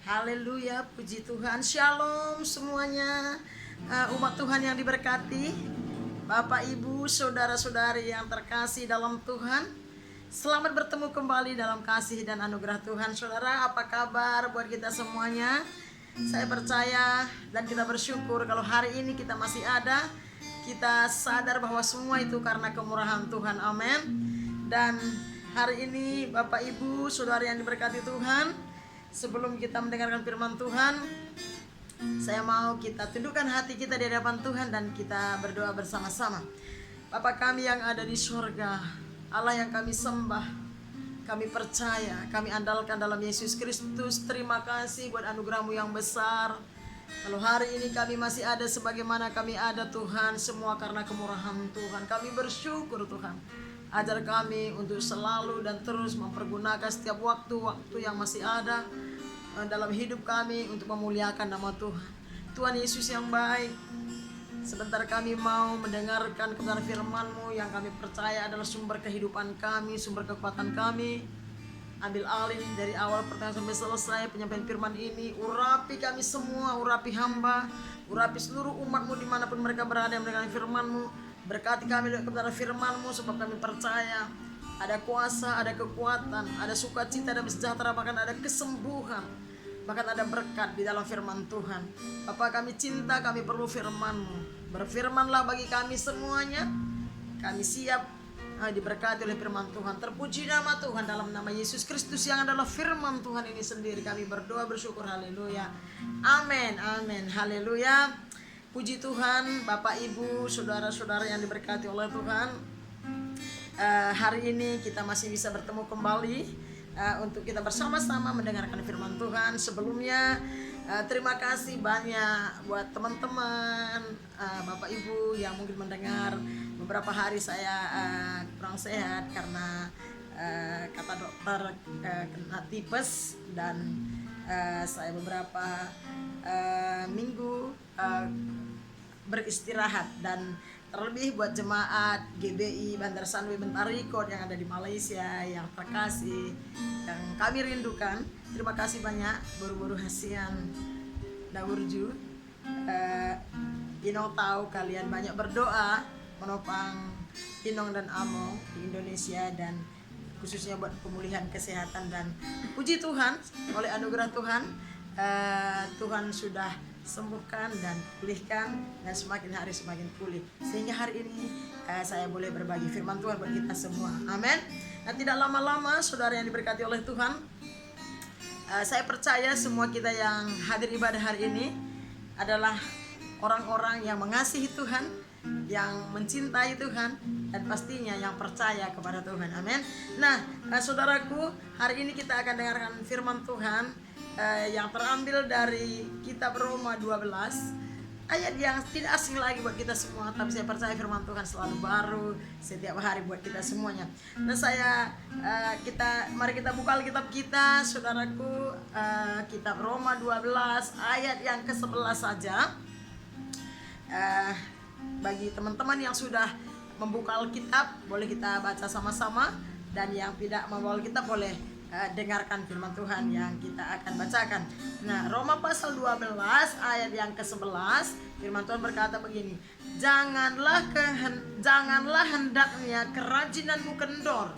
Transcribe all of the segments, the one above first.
Haleluya, puji Tuhan. Shalom semuanya, umat Tuhan yang diberkati, Bapak, Ibu, saudara-saudari yang terkasih dalam Tuhan. Selamat bertemu kembali dalam kasih dan anugerah Tuhan. Saudara, apa kabar buat kita semuanya? Saya percaya dan kita bersyukur kalau hari ini kita masih ada. Kita sadar bahwa semua itu karena kemurahan Tuhan. Amin. Dan hari ini Bapak, Ibu, saudara yang diberkati Tuhan, sebelum kita mendengarkan firman Tuhan, saya mau kita tundukkan hati kita di hadapan Tuhan dan kita berdoa bersama-sama. Bapa kami yang ada di surga, Allah yang kami sembah, kami percaya, kami andalkan dalam Yesus Kristus. Terima kasih buat anugerah-Mu yang besar. Kalau hari ini kami masih ada sebagaimana kami ada Tuhan, semua karena kemurahan Tuhan. Kami bersyukur Tuhan. Ajar kami untuk selalu dan terus mempergunakan setiap waktu-waktu yang masih ada dalam hidup kami untuk memuliakan nama Tuhan. Tuhan Yesus yang baik, sebentar kami mau mendengarkan kebenaran firman-Mu yang kami percaya adalah sumber kehidupan kami, sumber kekuatan kami. Ambil alih dari awal pertanyaan sampai selesai penyampaian firman ini. Urapi kami semua, urapi hamba, urapi seluruh umat-Mu dimanapun mereka berada yang mendengarkan firman-Mu. Berkati kami dengan kebenaran firman-Mu, sebab kami percaya ada kuasa, ada kekuatan, ada sukacita, ada sejahtera, bahkan ada kesembuhan, bahkan ada berkat di dalam firman Tuhan. Bapa, kami cinta, kami perlu firman-Mu. Berfirmanlah bagi kami semuanya. Kami siap diberkati oleh firman Tuhan. Terpuji nama Tuhan dalam nama Yesus Kristus yang adalah firman Tuhan ini sendiri. Kami berdoa bersyukur. Haleluya. Amin. Amin. Haleluya. Puji Tuhan, Bapak, Ibu, saudara-saudara yang diberkati oleh Tuhan. Hari ini kita masih bisa bertemu kembali untuk kita bersama-sama mendengarkan firman Tuhan. Sebelumnya terima kasih banyak buat teman-teman, Bapak, Ibu yang mungkin mendengar. Beberapa hari saya kurang sehat karena kata dokter kena tipes, dan saya beberapa minggu beristirahat. Dan terlebih buat jemaat GBI Bandar Sanwi Bentarikot yang ada di Malaysia yang terkasih, yang kami rindukan, terima kasih banyak. Buru-buru hasian Daurju, Inong tahu kalian banyak berdoa menopang Inong dan Amo di Indonesia, dan khususnya buat pemulihan kesehatan. Dan puji Tuhan, oleh anugerah Tuhan, Tuhan sudah sembuhkan dan pulihkan, dan semakin hari semakin pulih, sehingga hari ini saya boleh berbagi firman Tuhan buat kita semua. Amin. Nah, tidak lama-lama saudara yang diberkati oleh Tuhan, saya percaya semua kita yang hadir ibadah hari ini adalah orang-orang yang mengasihi Tuhan, yang mencintai Tuhan, dan pastinya yang percaya kepada Tuhan. Amin. Nah, saudaraku, hari ini kita akan dengarkan firman Tuhan yang terambil dari kitab Roma 12, ayat yang tidak asing lagi buat kita semua, tapi saya percaya firman Tuhan selalu baru setiap hari buat kita semuanya. Nah, mari kita buka Alkitab kita, saudaraku, kitab Roma 12 ayat yang ke-11 saja. Bagi teman-teman yang sudah membuka Alkitab, boleh kita baca sama-sama, dan yang tidak membawa Alkitab boleh dengarkan firman Tuhan yang kita akan bacakan. Nah, Roma pasal 12 ayat yang ke-11, firman Tuhan berkata begini: Janganlah hendaknya kerajinanmu kendor,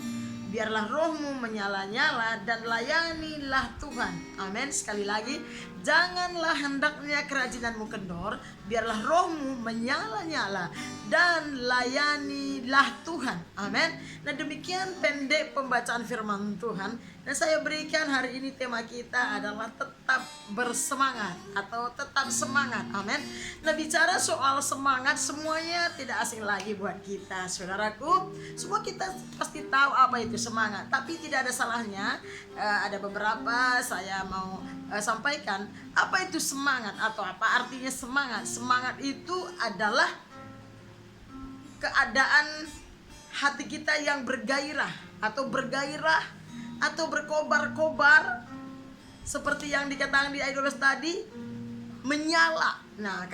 biarlah rohmu menyala-nyala dan layanilah Tuhan. Amin. Sekali lagi, janganlah hendaknya kerajinanmu kendor, biarlah rohmu menyala-nyala dan layanilah Tuhan. Amin. Nah, demikian pendek pembacaan firman Tuhan. Dan saya berikan hari ini tema kita adalah tetap bersemangat atau tetap semangat. Amin. Nah, bicara soal semangat, semuanya tidak asing lagi buat kita, saudaraku. Semua kita pasti tahu apa itu semangat, tapi tidak ada salahnya ada beberapa saya mau sampaikan apa itu semangat atau apa artinya semangat. Semangat itu adalah keadaan hati kita yang bergairah atau berkobar-kobar, seperti yang dikatakan di ayat 12 tadi, menyala. Nah,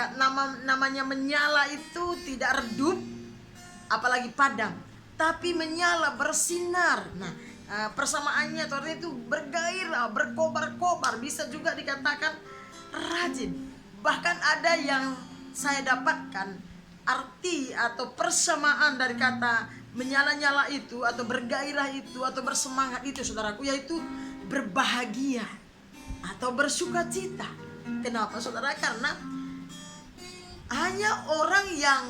namanya menyala itu tidak redup apalagi padam, tapi menyala, bersinar. Nah, Persamaannya artinya itu bergairah, berkobar-kobar, bisa juga dikatakan rajin. Bahkan ada yang saya dapatkan arti atau persamaan dari kata menyala-nyala itu atau bergairah itu atau bersemangat itu, saudaraku, yaitu berbahagia atau bersukacita. Kenapa, saudara? Karena hanya orang yang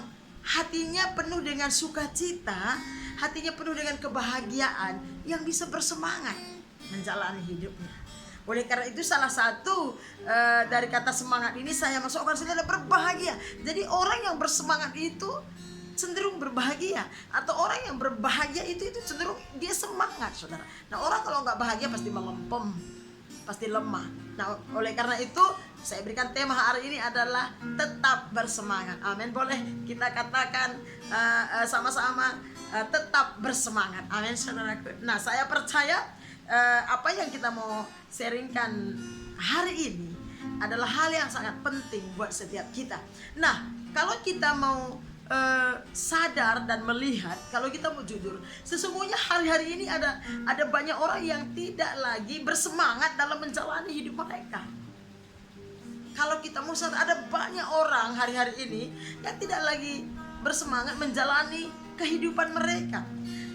hatinya penuh dengan sukacita, hatinya penuh dengan kebahagiaan, yang bisa bersemangat menjalani hidupnya. Oleh karena itu salah satu dari kata semangat ini saya masukkan sini adalah berbahagia. Jadi orang yang bersemangat itu cenderung berbahagia, atau orang yang berbahagia itu cenderung dia semangat, saudara. Nah, orang kalau nggak bahagia pasti melempem, pasti lemah. Nah, oleh karena itu saya berikan tema hari ini adalah tetap bersemangat. Amin. Boleh kita katakan sama-sama tetap bersemangat. Amin, saudaraku. Nah, saya percaya apa yang kita mau sharingkan hari ini adalah hal yang sangat penting buat setiap kita. Nah, kalau kita mau sadar dan melihat, kalau kita mau jujur, sesungguhnya hari-hari ini ada banyak orang yang tidak lagi bersemangat dalam menjalani hidup mereka. Kalau kita mau sadar, ada banyak orang hari-hari ini yang tidak lagi bersemangat menjalani kehidupan mereka.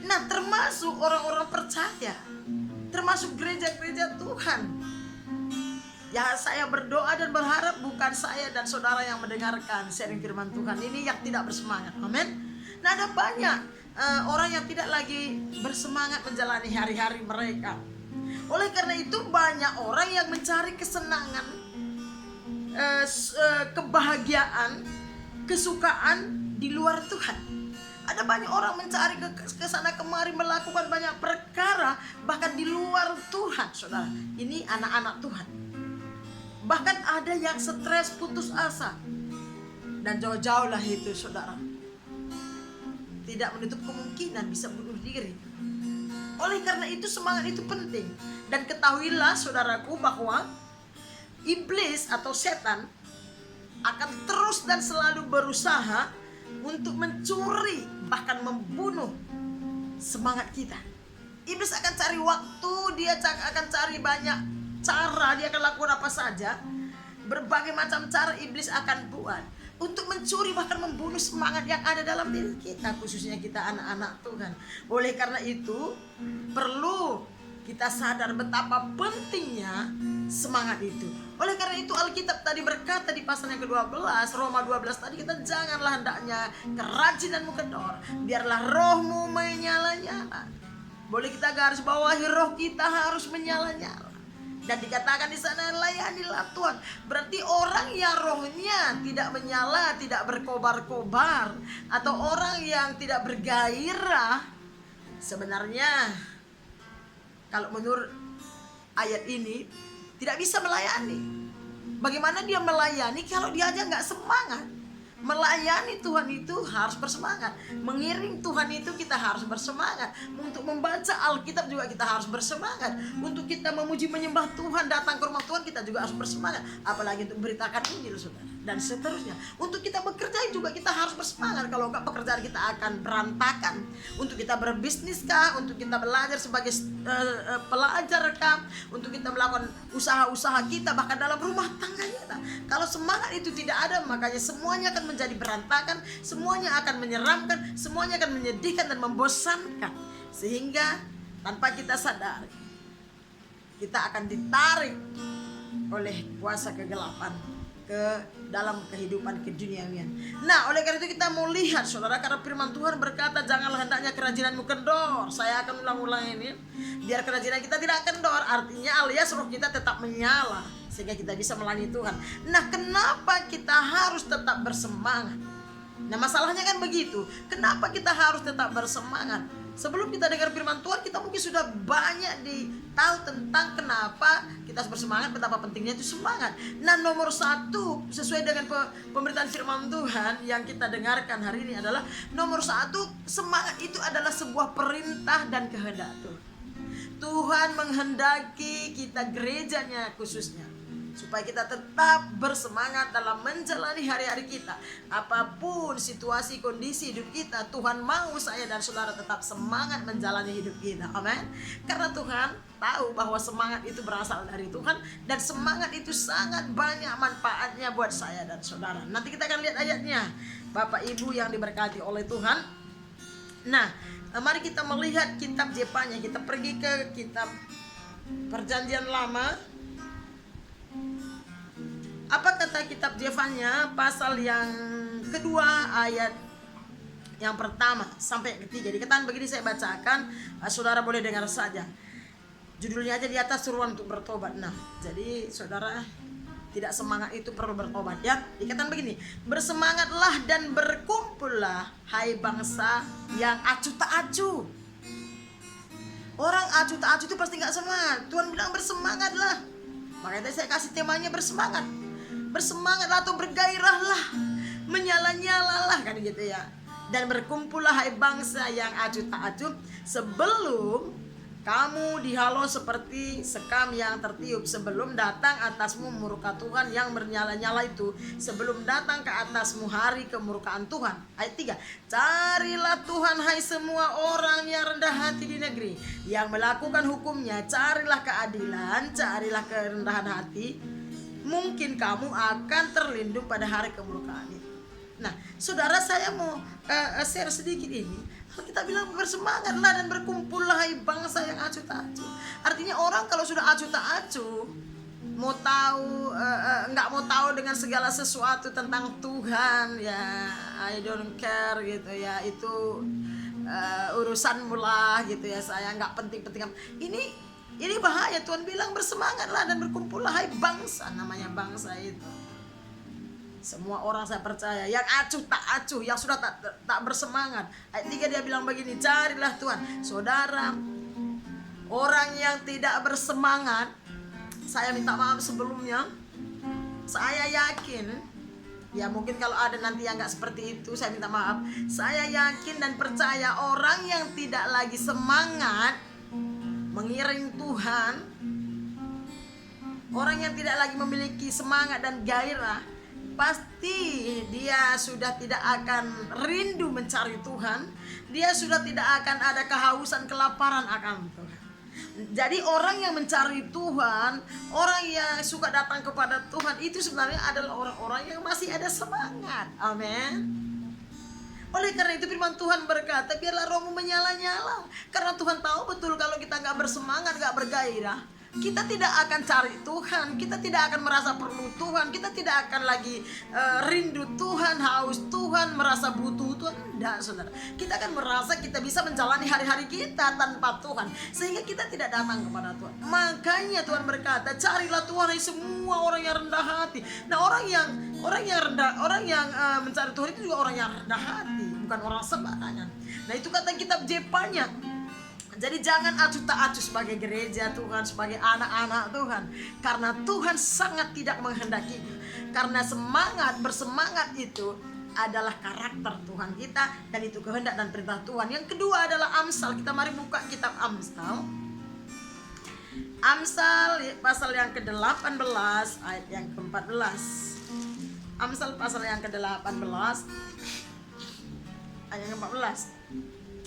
Nah, termasuk orang-orang percaya, termasuk gereja-gereja Tuhan. Ya, saya berdoa dan berharap bukan saya dan saudara yang mendengarkan sharing firman Tuhan ini yang tidak bersemangat. Amin. Nah, ada banyak orang yang tidak lagi bersemangat menjalani hari-hari mereka. Oleh karena itu banyak orang yang mencari kesenangan, kebahagiaan, kesukaan di luar Tuhan. Ada banyak orang mencari ke sana kemari, melakukan banyak perkara bahkan di luar Tuhan, saudara. Ini anak-anak Tuhan. Bahkan ada yang stres, putus asa, dan jauh-jauhlah itu, saudara. Tidak menutup kemungkinan bisa bunuh diri. Oleh karena itu semangat itu penting. Dan ketahuilah, saudaraku, bahwa iblis atau setan akan terus dan selalu berusaha untuk mencuri, bahkan membunuh semangat kita. Iblis akan cari waktu, dia akan cari banyak cara, dia akan lakukan apa saja. Berbagai macam cara iblis akan buat untuk mencuri, bahkan membunuh semangat yang ada dalam diri kita, khususnya kita anak-anak Tuhan. Oleh karena itu perlu kita sadar betapa pentingnya semangat itu. Oleh karena itu Alkitab tadi berkata di pasal yang ke-12, Roma 12 tadi, kita janganlah hendaknya kerajinan kendor, biarlah rohmu menyala-nyala. Boleh kita garis bawahi, roh kita harus menyala-nyala. Dan dikatakan di sana, layanilah Tuhan. Berarti orang yang rohnya tidak menyala, tidak berkobar-kobar, atau orang yang tidak bergairah, sebenarnya kalau menurut ayat ini tidak bisa melayani. Bagaimana dia melayani kalau dia aja nggak semangat? Melayani Tuhan itu harus bersemangat. Mengiring Tuhan itu kita harus bersemangat. Untuk membaca Alkitab juga kita harus bersemangat. Untuk kita memuji menyembah Tuhan, datang ke rumah Tuhan, kita juga harus bersemangat. Apalagi untuk beritakan Injil, saudara, dan seterusnya. Untuk kita bekerja juga kita harus bersemangat. Kalau enggak, pekerjaan kita akan berantakan. Untuk kita berbisnis kah, untuk kita belajar sebagai pelajar kah, untuk kita melakukan usaha-usaha kita, bahkan dalam rumah tangga kita, kalau semangat itu tidak ada, makanya semuanya akan menjadi berantakan, semuanya akan menyeramkan, semuanya akan menyedihkan dan membosankan. Sehingga tanpa kita sadari, kita akan ditarik oleh kuasa kegelapan ke dalam kehidupan keduniawian. Nah, oleh karena itu kita mau lihat, saudara, karena firman Tuhan berkata, janganlah hendaknya kerajinanmu kendor. Saya akan ulang-ulang ini, biar kerajinan kita tidak kendor, artinya alias roh kita tetap menyala, sehingga kita bisa melayani Tuhan. Nah, kenapa kita harus tetap bersemangat? Nah, masalahnya kan begitu. Kenapa kita harus tetap bersemangat? Sebelum kita dengar firman Tuhan, kita mungkin sudah banyak tahu tentang kenapa kita harus bersemangat, betapa pentingnya itu semangat. Nah, nomor satu, sesuai dengan pemberitaan firman Tuhan yang kita dengarkan hari ini adalah, nomor satu, semangat itu adalah sebuah perintah dan kehendak Tuhan. Tuhan menghendaki kita, gerejanya khususnya, supaya kita tetap bersemangat dalam menjalani hari-hari kita. Apapun situasi kondisi hidup kita, Tuhan mau saya dan saudara tetap semangat menjalani hidup kita. Amin. Karena Tuhan tahu bahwa semangat itu berasal dari Tuhan, dan semangat itu sangat banyak manfaatnya buat saya dan saudara. Nanti kita akan lihat ayatnya, Bapak Ibu yang diberkati oleh Tuhan. Nah, mari kita melihat kitab Jefanya. Kita pergi ke kitab Perjanjian Lama. Apa kata kitab Jefanya pasal yang kedua ayat yang pertama sampai ketiga. Dikatakan begini, saya bacakan, saudara boleh dengar saja. Judulnya aja di atas, seruan untuk bertobat. Nah, jadi saudara tidak semangat itu perlu bertobat ya. Dikatakan begini, bersemangatlah dan berkumpullah hai bangsa yang acuh tak acuh. Orang acuh tak acuh itu pasti gak semangat. Tuhan bilang bersemangatlah. Makanya saya kasih temanya bersemangat. Bersemangatlah atau bergairahlah, menyala-nyalalah kan gitu ya. Dan berkumpullah hai bangsa yang acuh tak acuh, sebelum kamu dihalau seperti sekam yang tertiup, sebelum datang atasmu murka Tuhan yang bernyala-nyala itu, sebelum datang ke atasmu hari kemurkaan Tuhan. Ayat 3, carilah Tuhan hai semua orang yang rendah hati di negeri, yang melakukan hukumnya, carilah keadilan, carilah kerendahan hati, mungkin kamu akan terlindung pada hari kemurkaan itu. Nah, saudara, saya mau share sedikit ini. Kita bilang bersemangatlah dan berkumpullah hai bangsa yang acuh tak acuh. Artinya orang kalau sudah acuh tak acuh, mau tahu nggak mau tahu dengan segala sesuatu tentang Tuhan ya, I don't care gitu ya, itu urusanmu lah gitu ya, saya nggak penting-penting. Ini bahaya. Tuhan bilang bersemangatlah dan berkumpullah hai bangsa. Namanya bangsa itu semua orang, saya percaya, yang acuh tak acuh, yang sudah tak bersemangat. Ayat 3 dia bilang begini, carilah Tuhan. Saudara, orang yang tidak bersemangat, saya minta maaf sebelumnya, saya yakin ya, mungkin kalau ada nanti yang gak seperti itu, saya minta maaf. Saya yakin dan percaya orang yang tidak lagi semangat mengiring Tuhan, orang yang tidak lagi memiliki semangat dan gairah, pasti dia sudah tidak akan rindu mencari Tuhan. Dia sudah tidak akan ada kehausan, kelaparan akan Tuhan. Jadi orang yang mencari Tuhan, orang yang suka datang kepada Tuhan, itu sebenarnya adalah orang-orang yang masih ada semangat. Amin. Oleh karena itu firman Tuhan berkata, biarlah rohmu menyala-nyala. Karena Tuhan tahu betul kalau kita gak bersemangat, gak bergairah, kita tidak akan cari Tuhan, kita tidak akan merasa perlu Tuhan, kita tidak akan lagi rindu Tuhan, haus Tuhan, merasa butuh Tuhan. Tidak, saudara. Kita akan merasa kita bisa menjalani hari-hari kita tanpa Tuhan, sehingga kita tidak datang kepada Tuhan. Makanya Tuhan berkata, carilah Tuhan semua orang yang rendah hati. Nah, orang yang mencari Tuhan itu juga orang yang rendah hati, bukan orang sembarangan. Nah, itu kata kitab Jefanya. Jadi jangan acuh tak acuh sebagai gereja Tuhan, sebagai anak-anak Tuhan, karena Tuhan sangat tidak menghendakinya. Karena bersemangat itu adalah karakter Tuhan kita, dan itu kehendak dan perintah Tuhan. Yang kedua adalah Amsal. Kita mari buka kitab Amsal. Amsal pasal yang ke-18 ayat yang ke-14. Amsal pasal yang ke-18 ayat yang ke-14.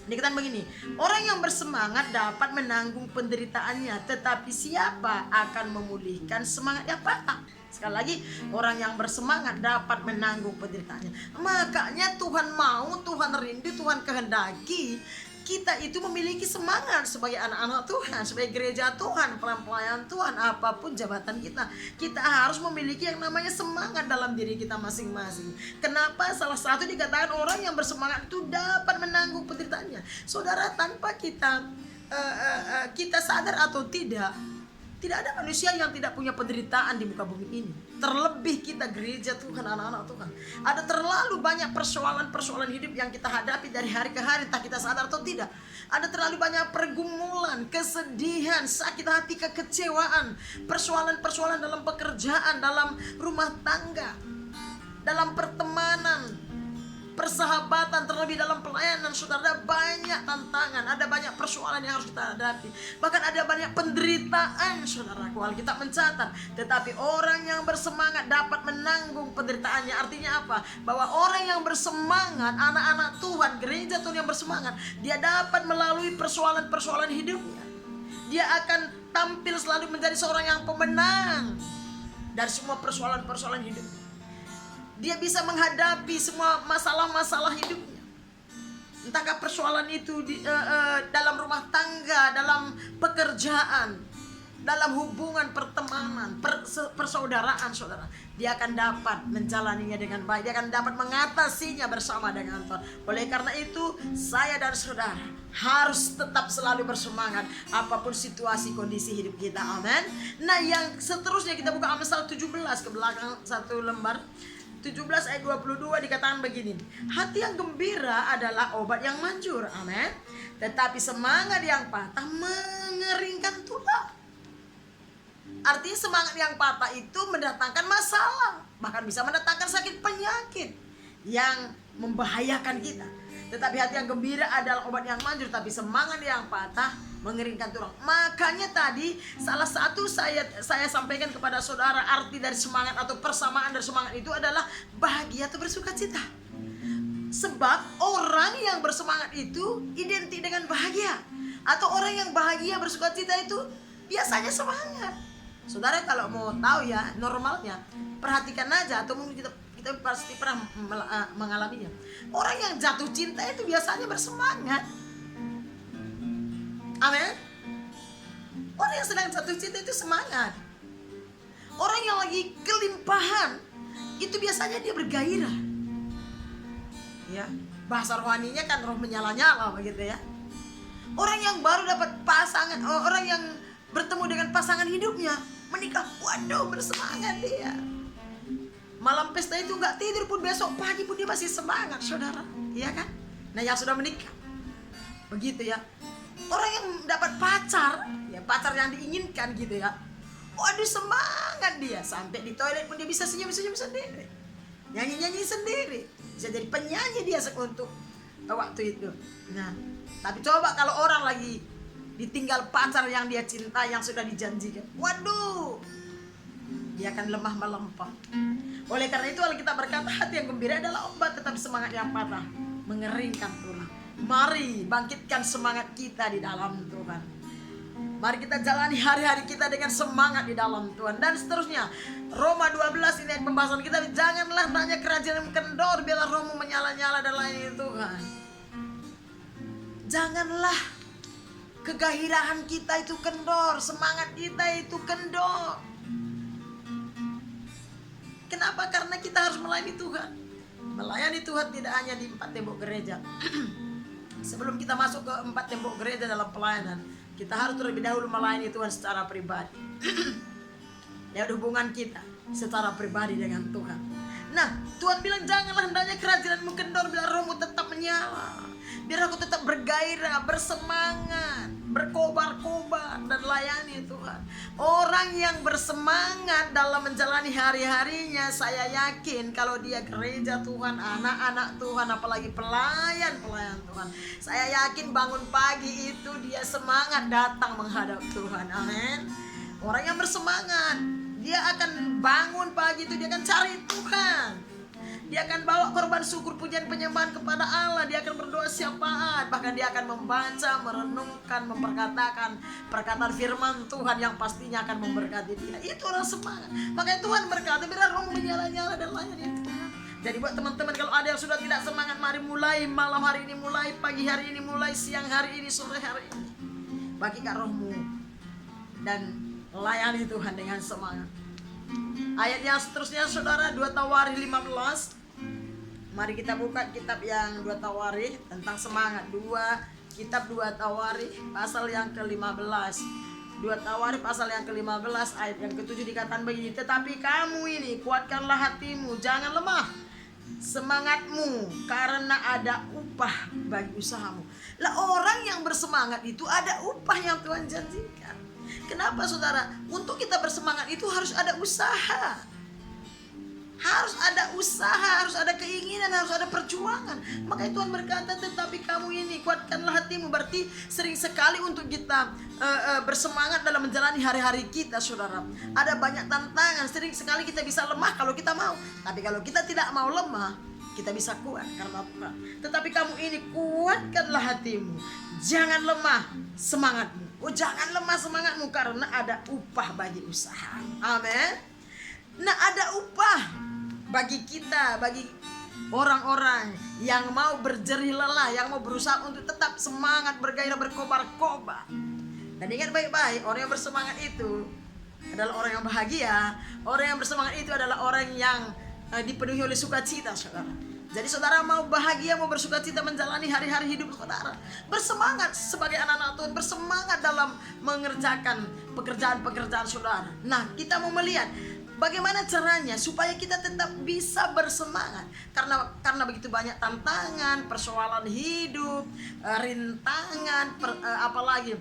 Dikatakan begini, orang yang bersemangat dapat menanggung penderitaannya, tetapi siapa akan memulihkan semangat yang patah? Sekali lagi, orang yang bersemangat dapat menanggung penderitaannya. Makanya Tuhan mau, Tuhan rindu, Tuhan kehendaki kita itu memiliki semangat sebagai anak-anak Tuhan, sebagai gereja Tuhan, pelayan Tuhan, apapun jabatan kita. Kita harus memiliki yang namanya semangat dalam diri kita masing-masing. Kenapa? Salah satu dikatakan orang yang bersemangat itu dapat menanggung penderitaannya. Saudara, tanpa kita sadar atau tidak ada manusia yang tidak punya penderitaan di muka bumi ini. Terlebih kita gereja Tuhan, anak-anak Tuhan. Ada terlalu banyak persoalan-persoalan hidup yang kita hadapi dari hari ke hari, entah kita sadar atau tidak. Ada terlalu banyak pergumulan, kesedihan, sakit hati, kekecewaan, persoalan-persoalan dalam pekerjaan, dalam rumah tangga, dalam pertemanan, persahabatan, terlebih dalam pelayanan, saudara, ada banyak tantangan, ada banyak persoalan yang harus kita hadapi. Bahkan ada banyak penderitaan, saudaraku. Alkitab mencatat, tetapi orang yang bersemangat dapat menanggung penderitaannya. Artinya apa? Bahwa orang yang bersemangat, anak-anak Tuhan, gereja Tuhan yang bersemangat, dia dapat melalui persoalan-persoalan hidupnya. Dia akan tampil selalu menjadi seorang yang pemenang dari semua persoalan-persoalan hidupnya. Dia bisa menghadapi semua masalah-masalah hidupnya. Entahkah persoalan itu dalam rumah tangga, dalam pekerjaan, dalam hubungan pertemanan, persaudaraan, saudara. Dia akan dapat menjalaninya dengan baik. Dia akan dapat mengatasinya bersama dengan Tuhan. Oleh karena itu, saya dan saudara harus tetap selalu bersemangat apapun situasi kondisi hidup kita. Amin. Nah, yang seterusnya kita buka Amsal 17 ke belakang satu lembar. 17 ayat 22 dikatakan begini. Hati yang gembira adalah obat yang manjur. Amin. Tetapi semangat yang patah mengeringkan tulang. Artinya semangat yang patah itu mendatangkan masalah, bahkan bisa mendatangkan sakit penyakit yang membahayakan kita. Tetapi hati yang gembira adalah obat yang manjur, tapi semangat yang patah mengeringkan tulang. Makanya tadi salah satu saya sampaikan kepada saudara, arti dari semangat atau persamaan dari semangat itu adalah bahagia atau bersukacita. Sebab orang yang bersemangat itu identik dengan bahagia, atau orang yang bahagia bersukacita itu biasanya semangat. Saudara kalau mau tahu ya normalnya, perhatikan aja, atau mungkin kita pasti pernah mengalaminya. Orang yang jatuh cinta itu biasanya bersemangat. Amin. Orang yang sedang jatuh cinta itu semangat. Orang yang lagi kelimpahan itu biasanya dia bergairah. Ya, bahasa rohaninya kan roh menyala-nyala begitu ya. Orang yang baru dapat pasangan, orang yang bertemu dengan pasangan hidupnya, menikah, waduh bersemangat dia. Malam pesta itu nggak tidur pun, besok pagi pun dia masih semangat, saudara, iya kan? Nah, yang sudah menikah, begitu ya. Orang yang dapat pacar, ya pacar yang diinginkan gitu ya, waduh semangat dia, sampai di toilet pun dia bisa senyum-senyum sendiri, nyanyi-nyanyi sendiri, bisa jadi penyanyi dia untuk waktu itu. Nah, tapi coba kalau orang lagi ditinggal pacar yang dia cinta, yang sudah dijanjikan, waduh, dia akan lemah melempem. Oleh karena itu Alkitab berkata, hati yang gembira adalah obat, tetapi semangat yang patah mengeringkan tulang. Mari bangkitkan semangat kita di dalam Tuhan. Mari kita jalani hari-hari kita dengan semangat di dalam Tuhan. Dan seterusnya, Roma 12 ini pembahasan kita. Janganlah hendaknya kerajinan kendor, biarlah rohmu menyala-nyala dan layani Tuhan. Janganlah kegairahan kita itu kendor, semangat kita itu kendor. Kenapa? Karena kita harus melayani Tuhan. Melayani Tuhan tidak hanya di 4 tembok gereja. Sebelum kita masuk ke 4 tembok gereja dalam pelayanan, kita harus terlebih dahulu melayani Tuhan secara pribadi. Ya, hubungan kita secara pribadi dengan Tuhan. Nah, Tuhan bilang janganlah hendaknya kerajinan kendor, biar rohmu tetap menyala. Biar aku tetap bergairah, bersemangat, berkobar-kobar dan layani Tuhan. Orang yang bersemangat dalam menjalani hari-harinya, saya yakin kalau dia gereja Tuhan, anak-anak Tuhan, apalagi pelayan-pelayan Tuhan, saya yakin bangun pagi itu dia semangat datang menghadap Tuhan. Amin. Orang yang bersemangat, dia akan bangun pagi itu, dia akan cari Tuhan. Dia akan bawa korban syukur, pujian, penyembahan kepada Allah. Dia akan berdoa syafaat. Bahkan dia akan membaca, merenungkan, memperkatakan perkataan firman Tuhan yang pastinya akan memberkati dia. Itu orang semangat. Makanya Tuhan berkata, biar rohmu menyala-nyala dan layani Tuhan. Jadi buat teman-teman, kalau ada yang sudah tidak semangat, mari mulai malam hari ini, mulai pagi hari ini, mulai siang hari ini, sore hari ini. Bagikan rohmu dan layani Tuhan dengan semangat. Ayat yang seterusnya, saudara, 2 Tawarikh 15. Mari kita buka kitab yang 2 Tawarikh tentang semangat. Kitab 2 Tawarikh pasal yang ke-15. 2 Tawarikh pasal yang ke-15 ayat yang ke-7 dikatakan begini, tetapi kamu ini kuatkanlah hatimu, jangan lemah semangatmu, karena ada upah bagi usahamu. Lah, orang yang bersemangat itu ada upah yang Tuhan janjikan. Kenapa, saudara? Untuk kita bersemangat itu harus ada usaha. Harus ada usaha, harus ada keinginan, harus ada perjuangan. Makanya Tuhan berkata, tetapi kamu ini kuatkanlah hatimu. Berarti sering sekali untuk kita bersemangat dalam menjalani hari-hari kita, saudara. Ada banyak tantangan, sering sekali kita bisa lemah kalau kita mau. Tapi kalau kita tidak mau lemah, kita bisa kuat karena Tuhan. Tetapi kamu ini kuatkanlah hatimu. Jangan lemah semangatmu. Jangan lemah semangatmu karena ada upah bagi usaha. Amin. Nah, ada upah bagi kita, bagi orang-orang yang mau berjerih lelah, yang mau berusaha untuk tetap semangat, bergairah, berkobar-kobar. Dan ingat baik-baik, orang yang bersemangat itu adalah orang yang bahagia. Orang yang bersemangat itu adalah orang yang dipenuhi oleh sukacita, saudara. Jadi saudara mau bahagia, mau bersukacita menjalani hari-hari hidup saudara, bersemangat sebagai anak-anak Tuhan, bersemangat dalam mengerjakan pekerjaan-pekerjaan saudara. Nah, kita mau melihat bagaimana caranya supaya kita tetap bisa bersemangat. Karena begitu banyak tantangan, persoalan hidup, rintangan, apalagi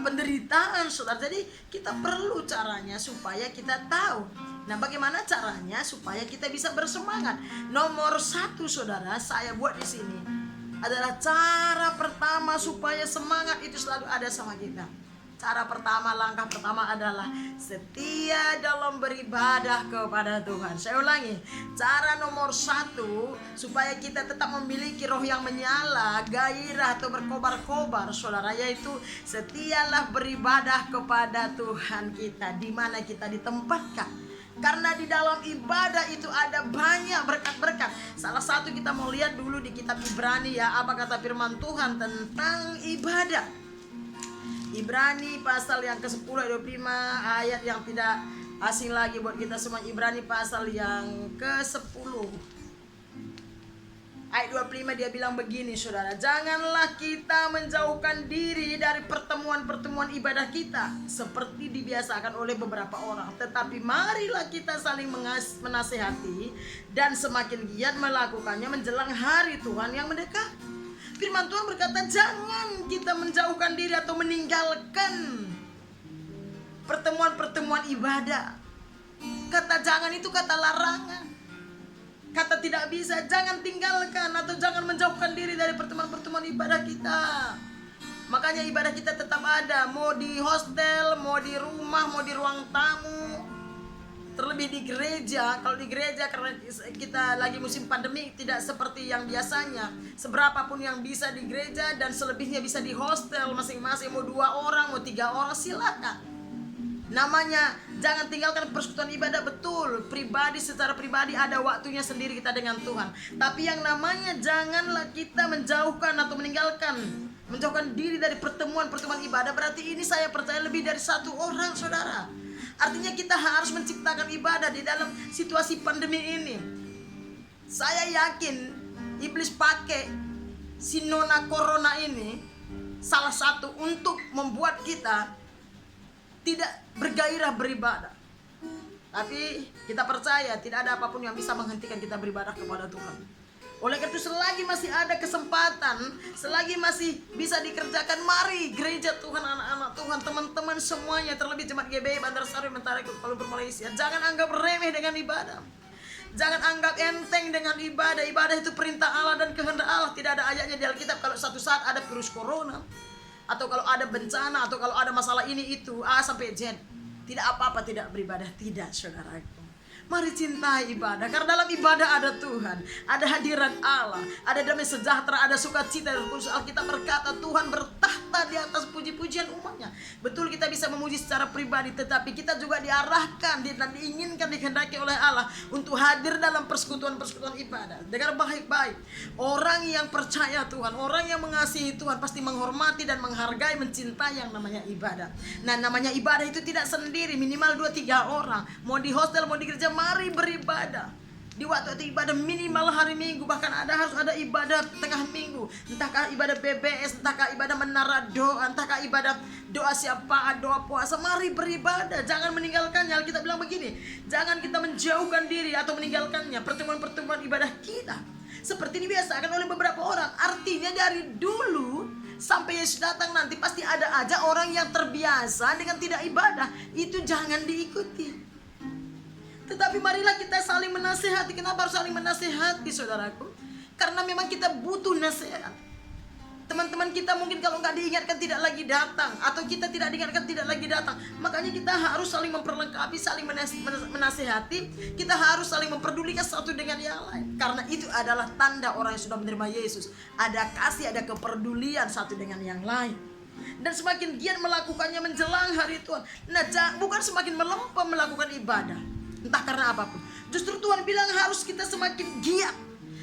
penderitaan saudara. Jadi kita perlu caranya supaya kita tahu. Nah, bagaimana caranya supaya kita bisa bersemangat? Nomor 1 saudara, saya buat di sini adalah cara pertama supaya semangat itu selalu ada sama kita. Cara pertama, langkah pertama adalah setia dalam beribadah kepada Tuhan. Saya ulangi, cara nomor 1 supaya kita tetap memiliki roh yang menyala, gairah atau berkobar-kobar, saudara, yaitu setialah beribadah kepada Tuhan kita di mana kita ditempatkan. Karena di dalam ibadah itu ada banyak berkat-berkat. Salah satu kita mau lihat dulu di kitab Ibrani ya, apa kata firman Tuhan tentang ibadah. Ibrani pasal yang ke-10 ayat 25, ayat yang tidak asing lagi buat kita semua. Ibrani pasal yang ke-10 ayat 25 dia bilang begini, saudara. Janganlah kita menjauhkan diri dari pertemuan-pertemuan ibadah kita seperti dibiasakan oleh beberapa orang, tetapi marilah kita saling menasehati dan semakin giat melakukannya menjelang hari Tuhan yang mendekat. Firman Tuhan berkata, jangan kita menjauhkan diri atau meninggalkan pertemuan-pertemuan ibadah. Kata jangan itu kata larangan, kata tidak bisa. Jangan tinggalkan atau jangan menjauhkan diri dari pertemuan-pertemuan ibadah kita. Makanya ibadah kita tetap ada, mau di hostel, mau di rumah, mau di ruang tamu, terlebih di gereja. Kalau di gereja karena kita lagi musim pandemi tidak seperti yang biasanya. Seberapapun yang bisa di gereja dan selebihnya bisa di hostel masing-masing. Mau 2 orang, mau 3 orang silakan. Namanya jangan tinggalkan persekutuan ibadah, betul. Pribadi, secara pribadi ada waktunya sendiri kita dengan Tuhan. Tapi yang namanya janganlah kita menjauhkan atau menjauhkan diri dari pertemuan-pertemuan ibadah. Berarti ini saya percaya lebih dari 1 orang, saudara. Artinya kita harus menciptakan ibadah di dalam situasi pandemi ini. Saya yakin iblis pakai si nona corona ini salah satu untuk membuat kita tidak bergairah beribadah. Tapi kita percaya tidak ada apapun yang bisa menghentikan kita beribadah kepada Tuhan. Oleh karena itu selagi masih ada kesempatan, selagi masih bisa dikerjakan, mari gereja Tuhan, anak-anak Tuhan, teman-teman semuanya, terlebih jemaat GBI Bandar Sari Mentara Kuala Lumpur Malaysia, jangan anggap remeh dengan ibadah. Jangan anggap enteng dengan ibadah. Ibadah itu perintah Allah dan kehendak Allah. Tidak ada ayatnya di Alkitab kalau satu saat ada virus corona, atau kalau ada bencana, atau kalau ada masalah ini itu A sampai Z, tidak apa-apa tidak beribadah. Tidak, saudaraku. Mari cintai ibadah, karena dalam ibadah ada Tuhan, ada hadirat Allah, ada damai sejahtera, ada sukacita. Alkitab berkata Tuhan bertahta di atas puji-pujian umatnya. Betul kita bisa memuji secara pribadi, tetapi kita juga diarahkan dan diinginkan, dikehendaki oleh Allah untuk hadir dalam persekutuan-persekutuan ibadah. Dengar baik-baik, orang yang percaya Tuhan, orang yang mengasihi Tuhan pasti menghormati dan menghargai, mencintai yang namanya ibadah. Nah, namanya ibadah itu tidak sendiri, minimal 2-3 orang. Mau di hostel, mau di gereja, mari beribadah. Di waktu ibadah minimal hari Minggu, bahkan harus ada ibadah tengah minggu. Entahkah ibadah BBS, entahkah ibadah menara doa, entahkah ibadah doa syafaat, doa puasa. Mari beribadah, jangan meninggalkannya. Alkitab bilang begini, jangan kita menjauhkan diri atau meninggalkannya pertemuan-pertemuan ibadah kita seperti dibiasakan oleh beberapa orang. Artinya dari dulu sampai Yesus datang nanti pasti ada aja orang yang terbiasa dengan tidak ibadah. Itu jangan diikuti. Tetapi marilah kita saling saling menasehati. Kenapa harus saling menasehati, saudaraku? Karena memang kita butuh nasihat. Teman-teman kita mungkin kalau nggak diingatkan tidak lagi datang, atau kita tidak diingatkan tidak lagi datang. Makanya kita harus saling memperlengkapi, saling menasehati. Kita harus saling memperdulikan satu dengan yang lain. Karena itu adalah tanda orang yang sudah menerima Yesus. Ada kasih, ada kepedulian satu dengan yang lain. Dan semakin giat melakukannya menjelang hari Tuhan. Nah, bukan semakin melempem melakukan ibadah, entah karena apapun. Justru Tuhan bilang harus kita semakin giat,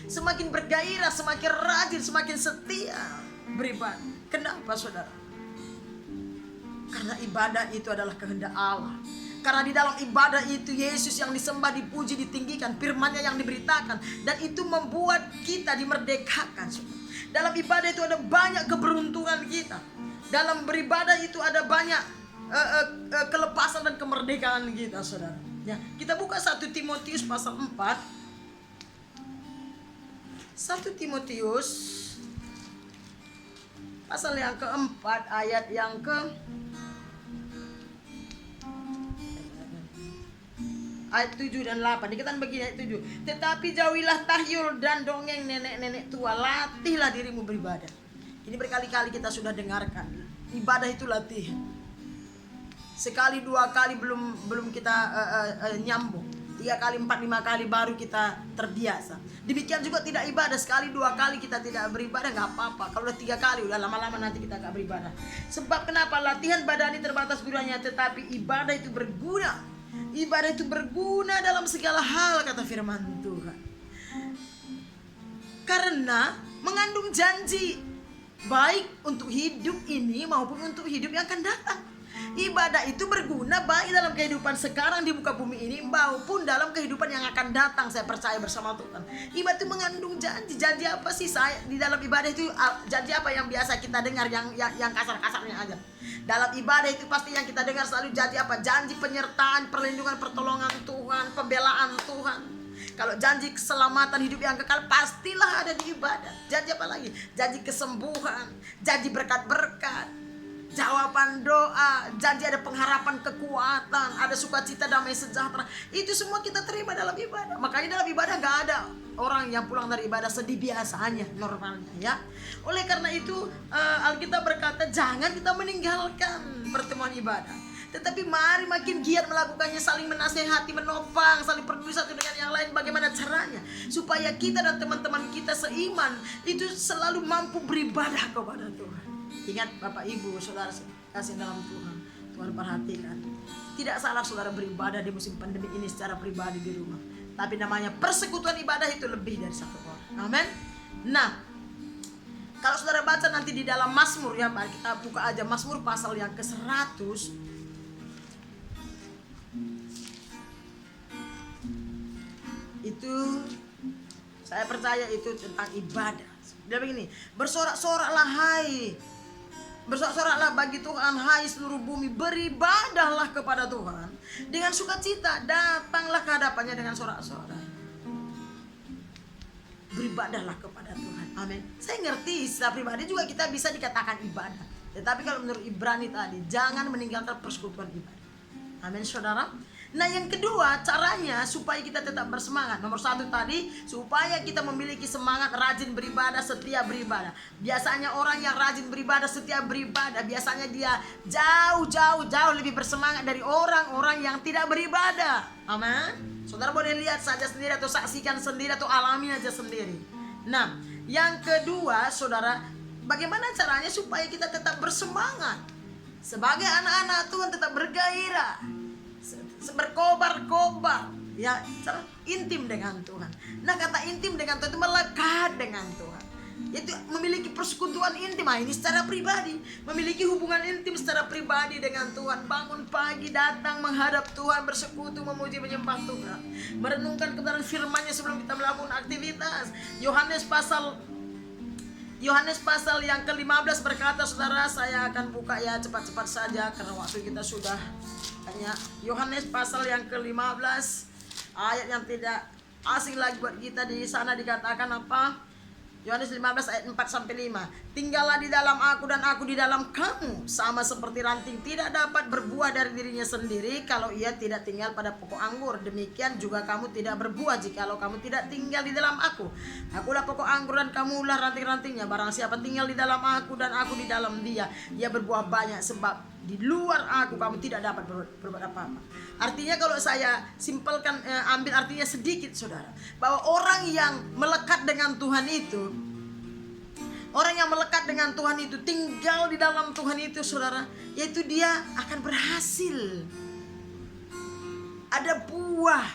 semakin bergairah, semakin rajin, semakin setia beribadah. Kenapa, saudara? Karena ibadah itu adalah kehendak Allah. Karena di dalam ibadah itu Yesus yang disembah, dipuji, ditinggikan, firman-Nya yang diberitakan, dan itu membuat kita dimerdekakan. Dalam ibadah itu ada banyak keberuntungan kita. Dalam beribadah itu ada banyak kelepasan dan kemerdekaan kita, saudara. Ya, kita buka 1 Timotius pasal 4. 1 Timotius pasal yang keempat, ayat yang ayat 7 dan 8. Dikatakan begini, ayat 7. Tetapi jauhilah tahyul dan dongeng nenek-nenek tua, latihlah dirimu beribadah. Ini berkali-kali kita sudah dengarkan. Ibadah itu latihan. Sekali, dua kali belum kita nyambung. 3 kali, 4, 5 kali baru kita terbiasa. Demikian juga tidak ibadah. Sekali, 2 kali kita tidak beribadah, nggak apa-apa. Kalau udah 3 kali, udah lama-lama nanti kita nggak beribadah. Sebab kenapa? Latihan badani terbatas gunanya, tetapi ibadah itu berguna. Ibadah itu berguna dalam segala hal, kata firman Tuhan. Karena mengandung janji, baik untuk hidup ini maupun untuk hidup yang akan datang. Ibadah itu berguna baik dalam kehidupan sekarang di muka bumi ini maupun dalam kehidupan yang akan datang. Saya percaya bersama Tuhan. Ibadah itu mengandung janji. Janji apa sih saya di dalam ibadah itu? Janji apa yang biasa kita dengar, yang kasar-kasarnya aja. Dalam ibadah itu pasti yang kita dengar selalu janji apa? Janji penyertaan, perlindungan, pertolongan Tuhan, pembelaan Tuhan. Kalau janji keselamatan hidup yang kekal pastilah ada di ibadah. Janji apa lagi? Janji kesembuhan, janji berkat-berkat, jawaban doa, janji ada pengharapan kekuatan, ada sukacita, damai sejahtera. Itu semua kita terima dalam ibadah. Makanya dalam ibadah gak ada orang yang pulang dari ibadah sedih biasanya, normalnya ya. Oleh karena itu Alkitab berkata jangan kita meninggalkan pertemuan ibadah, tetapi mari makin giat melakukannya, saling menasehati, menopang, saling peduli satu dengan yang lain. Bagaimana caranya? Supaya kita dan teman-teman kita seiman itu selalu mampu beribadah kepada Tuhan. Ingat Bapak Ibu, saudara kasih dalam Tuhan, Tuhan perhatikan. Tidak salah saudara beribadah di musim pandemi ini secara pribadi di rumah. Tapi namanya persekutuan ibadah itu lebih dari satu orang. Amin. Nah, kalau saudara baca nanti di dalam Mazmur ya, mari kita buka aja Mazmur pasal yang ke-100. Itu saya percaya itu tentang ibadah. Dia begini, bersorak-soraklah bagi Tuhan, hai seluruh bumi, beribadahlah kepada Tuhan dengan sukacita, datanglah ke hadapannya dengan sorak-sorai. Beribadahlah kepada Tuhan. Amin. Saya ngerti secara pribadi juga kita bisa dikatakan ibadah. Tetapi kalau menurut Ibrani tadi, jangan meninggalkan persekutuan ibadah. Amin, saudara. Nah, yang kedua caranya supaya kita tetap bersemangat. Nomor 1 tadi, supaya kita memiliki semangat rajin beribadah, setia beribadah. Biasanya orang yang rajin beribadah, setia beribadah, biasanya dia jauh lebih bersemangat dari orang-orang yang tidak beribadah. Amin. Saudara boleh lihat saja sendiri, atau saksikan sendiri, atau alami aja sendiri. Nah, yang kedua saudara, bagaimana caranya supaya kita tetap bersemangat sebagai anak-anak Tuhan, tetap bergairah, berkobar-kobar ya, intim dengan Tuhan. Nah, kata intim dengan Tuhan itu melekat dengan Tuhan, yaitu memiliki persekutuan intim. Ini secara pribadi, memiliki hubungan intim secara pribadi dengan Tuhan. Bangun pagi, datang menghadap Tuhan, bersekutu, memuji, menyembah Tuhan, merenungkan kebenaran firman-Nya sebelum kita melakukan aktivitas. Yohanes pasal yang ke-15 berkata, saudara, saya akan buka ya cepat-cepat saja karena waktu kita sudah banyak. Yohanes pasal yang ke-15, ayat yang tidak asing lagi buat kita. Di sana dikatakan apa? Yohanes 15 ayat 4 sampai 5. Tinggallah di dalam aku dan aku di dalam kamu. Sama seperti ranting tidak dapat berbuah dari dirinya sendiri kalau ia tidak tinggal pada pokok anggur. Demikian juga kamu tidak berbuah jikalau kamu tidak tinggal di dalam aku. Akulah pokok anggur dan kamulah ranting-rantingnya. Barang siapa tinggal di dalam aku dan aku di dalam dia, ia berbuah banyak, sebab di luar aku kamu tidak dapat berbuat apa-apa. Artinya kalau saya simpelkan, ambil artinya sedikit saudara, bahwa orang yang melekat dengan Tuhan itu, orang yang melekat dengan Tuhan itu, tinggal di dalam Tuhan itu saudara, yaitu dia akan berhasil. Ada buah.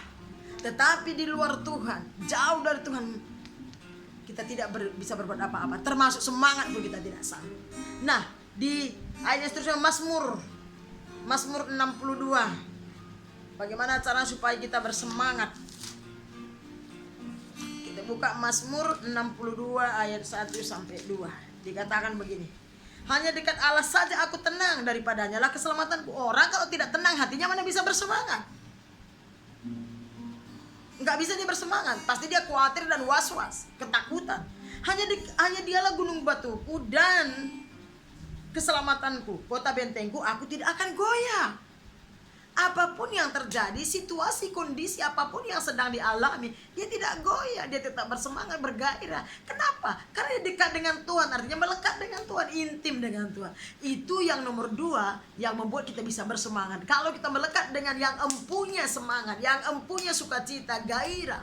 Tetapi di luar Tuhan, jauh dari Tuhan, kita tidak bisa berbuat apa-apa. Termasuk semangat pun kita tidak sanggup. Nah, di ayat seterusnya Mazmur 62. Bagaimana cara supaya kita bersemangat? Kita buka Mazmur 62 ayat 1 sampai 2. Dikatakan begini. Hanya dekat Allah saja aku tenang, daripadanya lah keselamatanku. Orang kalau tidak tenang hatinya mana bisa bersemangat? Enggak bisa dia bersemangat, pasti dia khawatir dan was-was, ketakutan. Hanya dialah gunung batuku dan keselamatanku, kota bentengku, aku tidak akan goyah. Apapun yang terjadi, situasi, kondisi apapun yang sedang dialami, dia tidak goyah, dia tetap bersemangat, bergairah. Kenapa? Karena dia dekat dengan Tuhan, artinya melekat dengan Tuhan, intim dengan Tuhan. Itu yang nomor 2 yang membuat kita bisa bersemangat. Kalau kita melekat dengan yang empunya semangat, yang empunya sukacita, gairah,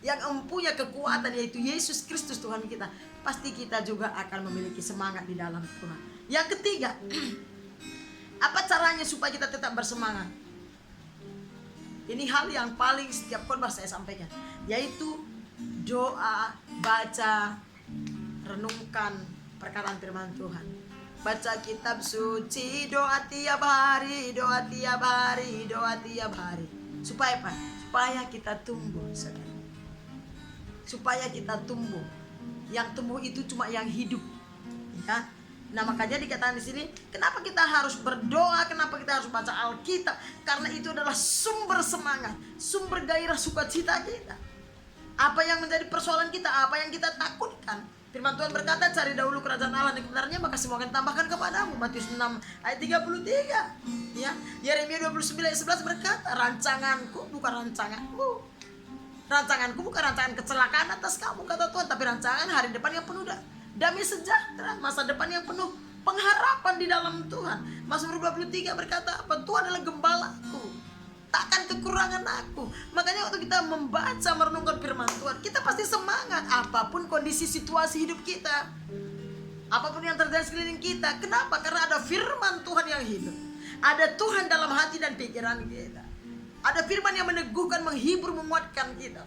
yang empunya kekuatan, yaitu Yesus Kristus Tuhan kita, pasti kita juga akan memiliki semangat di dalam Tuhan. Yang ketiga, apa caranya supaya kita tetap bersemangat? Ini hal yang paling setiap khotbah saya sampaikan, yaitu doa, baca, renungkan perkataan firman Tuhan. Baca kitab suci, doa tiap hari, doa tiap hari, doa tiap hari. Supaya apa? Supaya kita tumbuh, saudara. Supaya kita tumbuh. Yang tumbuh itu cuma yang hidup, ya. Nah, makanya dikatakan di sini, kenapa kita harus berdoa, kenapa kita harus baca Alkitab? Karena itu adalah sumber semangat, sumber gairah sukacita kita. Apa yang menjadi persoalan kita, apa yang kita takutkan. Firman Tuhan berkata, cari dahulu kerajaan Allah dan kebenarannya, maka semua akan ditambahkan kepadamu. Matius 6 ayat 33. Ya, Yeremia 29 ayat 11 berkata, rancanganku bukan rancanganmu. Rancanganku bukan rancangan kecelakaan atas kamu, kata Tuhan, tapi rancangan hari depan yang penuh damai sejahtera, masa depan yang penuh pengharapan di dalam Tuhan. Mazmur 23 berkata apa? Tuhan adalah gembalaku, takkan kekurangan aku. Makanya waktu kita membaca, merenungkan firman Tuhan, kita pasti semangat apapun kondisi situasi hidup kita, apapun yang terjadi sekeliling kita. Kenapa? Karena ada firman Tuhan yang hidup. Ada Tuhan dalam hati dan pikiran kita. Ada firman yang meneguhkan, menghibur, menguatkan kita.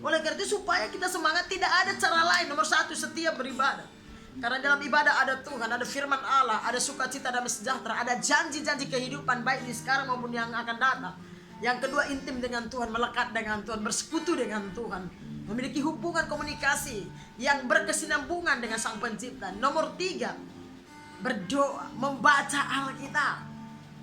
Oleh karena itu supaya kita semangat, tidak ada cara lain. Nomor 1, setiap beribadah. Karena dalam ibadah ada Tuhan, ada firman Allah, ada sukacita damai sejahtera, ada janji-janji kehidupan baik di sekarang maupun yang akan datang. Yang kedua, intim dengan Tuhan, melekat dengan Tuhan, bersekutu dengan Tuhan, memiliki hubungan komunikasi yang berkesinambungan dengan Sang Pencipta. Nomor 3, berdoa, membaca Alkitab.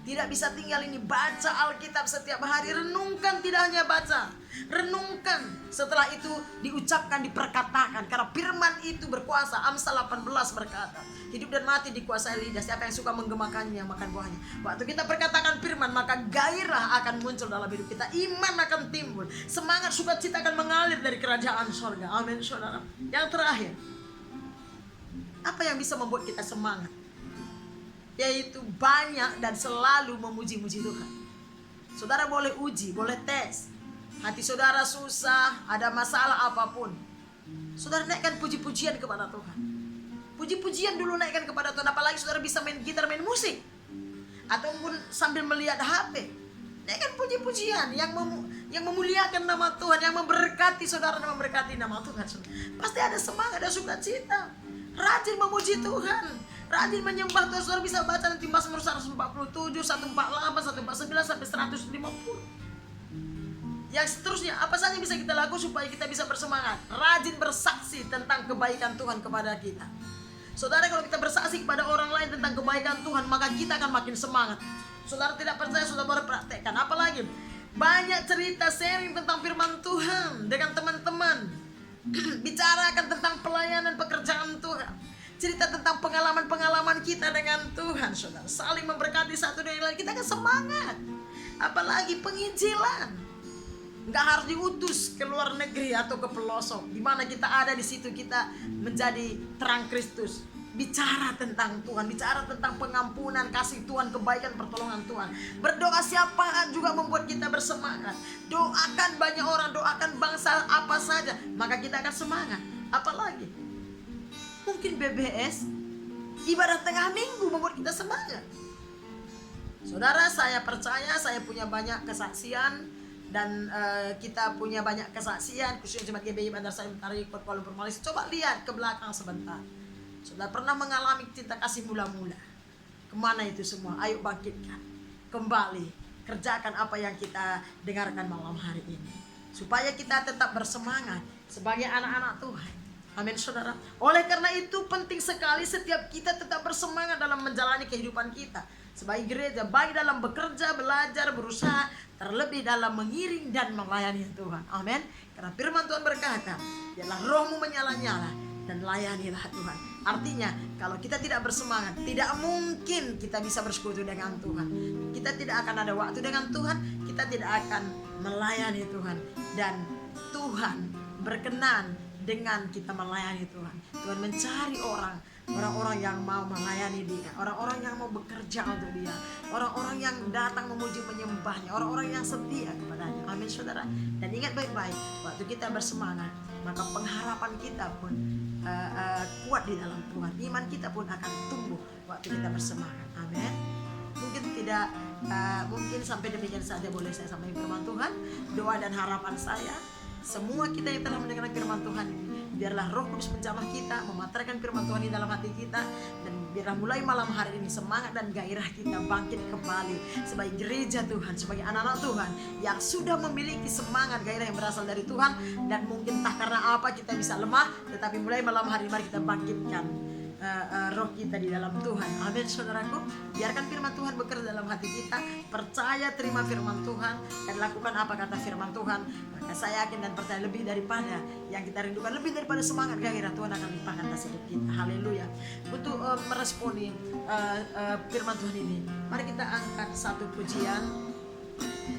Tidak bisa tinggal ini, baca Alkitab setiap hari, renungkan, tidak hanya baca, renungkan. Setelah itu diucapkan, diperkatakan, karena firman itu berkuasa. Amsal 18 berkata, hidup dan mati dikuasai lidah, siapa yang suka menggemakannya makan buahnya. Waktu kita perkatakan firman, maka gairah akan muncul dalam hidup kita, iman akan timbul, semangat sukacita akan mengalir dari kerajaan sorga. Amin, saudara. Yang terakhir, apa yang bisa membuat kita semangat? Yaitu banyak dan selalu memuji-muji Tuhan. Saudara boleh uji, boleh tes. Hati saudara susah, ada masalah apapun, saudara naikkan puji-pujian kepada Tuhan. Puji-pujian dulu naikkan kepada Tuhan. Apalagi saudara bisa main gitar, main musik, ataupun sambil melihat HP, naikkan puji-pujian yang memuliakan nama Tuhan, yang memberkati saudara dan memberkati nama Tuhan. Pasti ada semangat, ada sukacita. Rajin memuji Tuhan, rajin menyembah Tuhan. Saudara bisa baca nanti Mazmur 147, 148, 149 sampai 150. Yang seterusnya, apa saja bisa kita lakukan supaya kita bisa bersemangat? Rajin bersaksi tentang kebaikan Tuhan kepada kita. Saudara, kalau kita bersaksi kepada orang lain tentang kebaikan Tuhan, maka kita akan makin semangat. Saudara tidak percaya, saudara boleh praktekkan. Apalagi banyak cerita sharing tentang firman Tuhan dengan teman-teman. Bicarakan tentang pelayanan pekerjaan Tuhan. Cerita tentang pengalaman-pengalaman kita dengan Tuhan, saudara. Saling memberkati satu dengan lain, kita akan semangat. Apalagi penginjilan. Nggak harus diutus ke luar negeri atau ke pelosok. Di mana kita ada, di situ kita menjadi terang Kristus. Bicara tentang Tuhan, bicara tentang pengampunan, kasih Tuhan, kebaikan, pertolongan Tuhan. Berdoa siapa juga membuat kita bersemangat. Doakan banyak orang, doakan bangsa apa saja, maka kita akan semangat. Apalagi mungkin BBS, ibadah tengah minggu membuat kita semangat. Saudara, saya percaya saya punya banyak kesaksian. Dan kita punya banyak kesaksian, khususnya Jemaat GBI Bandar Sari Mentari Kuala Lumpur Malaysia. Coba lihat ke belakang sebentar. Sudah pernah mengalami cinta kasih mula-mula. Kemana itu semua? Ayo bangkitkan kembali, kerjakan apa yang kita dengarkan malam hari ini, supaya kita tetap bersemangat sebagai anak-anak Tuhan. Amin, saudara. Oleh karena itu penting sekali setiap kita tetap bersemangat dalam menjalani kehidupan kita sebagai gereja, baik dalam bekerja, belajar, berusaha, terlebih dalam mengiring dan melayani Tuhan. Amin. Karena firman Tuhan berkata, biarlah rohmu menyala-nyala dan layanilah Tuhan. Artinya kalau kita tidak bersemangat, tidak mungkin kita bisa bersekutu dengan Tuhan. Kita tidak akan ada waktu dengan Tuhan, kita tidak akan melayani Tuhan. Dan Tuhan berkenan dengan kita melayani Tuhan. Tuhan mencari orang-orang yang mau melayani Dia, orang-orang yang mau bekerja untuk Dia, orang-orang yang datang memuji menyembahnya, orang-orang yang setia kepadanya. Amin, saudara. Dan ingat baik-baik, waktu kita bersemangat, maka pengharapan kita pun kuat di dalam Tuhan. Iman kita pun akan tumbuh waktu kita bersemangat. Amin. Mungkin sampai demikian saja boleh saya sampaikan firman Tuhan. Doa dan harapan saya, semua kita yang telah mendengar firman Tuhan ini, biarlah Roh Kudus menjamah kita, mematahkan firman Tuhan di dalam hati kita, dan biarlah mulai malam hari ini semangat dan gairah kita bangkit kembali sebagai gereja Tuhan, sebagai anak-anak Tuhan yang sudah memiliki semangat gairah yang berasal dari Tuhan. Dan mungkin entah karena apa kita bisa lemah, tetapi mulai malam hari mari kita bangkitkan roh kita di dalam Tuhan. Amin, saudaraku. Biarkan firman Tuhan bekerja dalam hati kita. Percaya, terima firman Tuhan dan lakukan apa kata firman Tuhan. Maka saya yakin dan percaya lebih daripada yang kita rindukan, lebih daripada semangat gairah, Tuhan akan limpahkan atas hidup kita. Haleluya. Untuk meresponi firman Tuhan ini, mari kita angkat satu pujian.